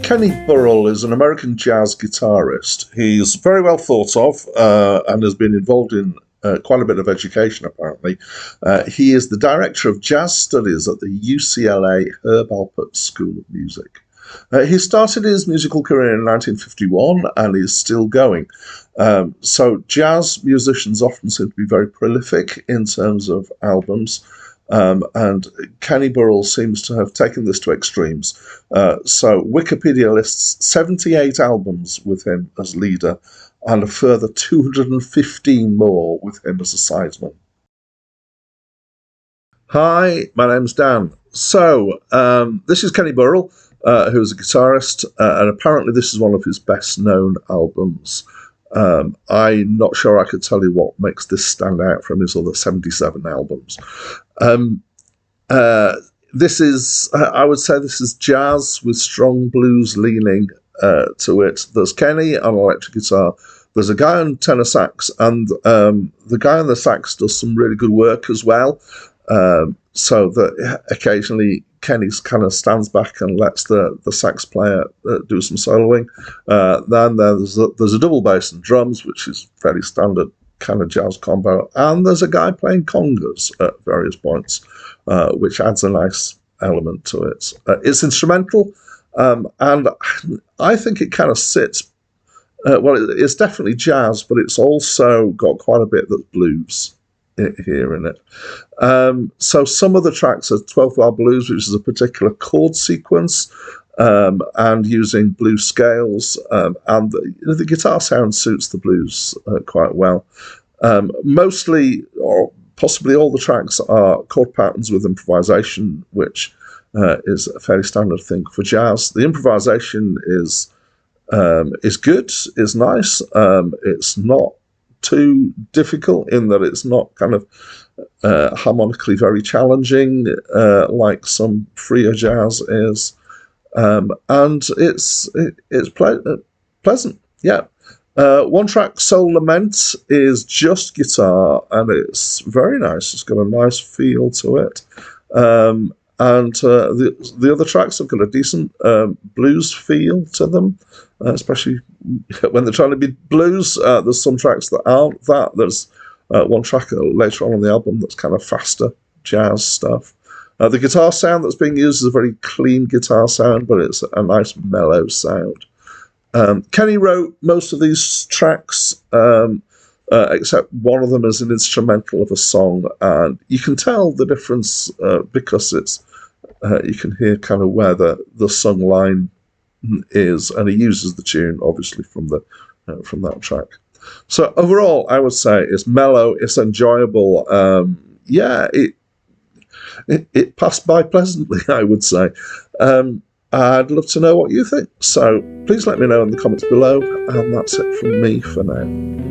Kenny Burrell is an American jazz guitarist. He's very well thought of and has been involved in quite a bit of education, apparently. He is the director of jazz studies at the UCLA Herb Alpert School of Music. He started his musical career in 1951 and is still going. So jazz musicians often seem to be very prolific in terms of albums. And Kenny Burrell seems to have taken this to extremes. So Wikipedia lists 78 albums with him as leader and a further 215 more with him as a sideman. Hi, my name's Dan. So this is Kenny Burrell, who's a guitarist, and apparently this is one of his best-known albums. I'm not sure I could tell you what makes this stand out from his other 77 albums. This is, I would say this is jazz with strong blues leaning to it. There's Kenny on electric guitar. There's a guy on tenor sax, and the guy on the sax does some really good work as well. So that occasionally Kenny kind of stands back and lets the sax player do some soloing. Then there's a double bass and drums, which is fairly standard kind of jazz combo. And there's a guy playing congas at various points, which adds a nice element to it. It's instrumental, and I think it kind of sits. Well, it's definitely jazz, but it's also got quite a bit that's blues here in it. So some of the tracks are 12-bar blues, which is a particular chord sequence, and using blues scales, and the guitar sound suits the blues quite well. Mostly, or possibly all the tracks are chord patterns with improvisation, which is a fairly standard thing for jazz. The improvisation is good, is nice. It's not too difficult in that it's not kind of harmonically very challenging like some freer jazz is, and it's pleasant. Yeah. One track, Soul Lament, is just guitar, and it's very nice. It's got a nice feel to it. And the other tracks have got a decent blues feel to them, especially when they're trying to be blues. There's some tracks that aren't that. There's one track later on the album that's kind of faster jazz stuff. The guitar sound that's being used is a very clean guitar sound, but it's a nice mellow sound. Kenny wrote most of these tracks, except one of them is an instrumental of a song, and you can tell the difference because it's you can hear kind of where the sung line is, and he uses the tune obviously from that track. So overall, I would say it's mellow, it's enjoyable. Yeah, it passed by pleasantly, I would say. I'd love to know what you think. So please let me know in the comments below, and that's it from me for now.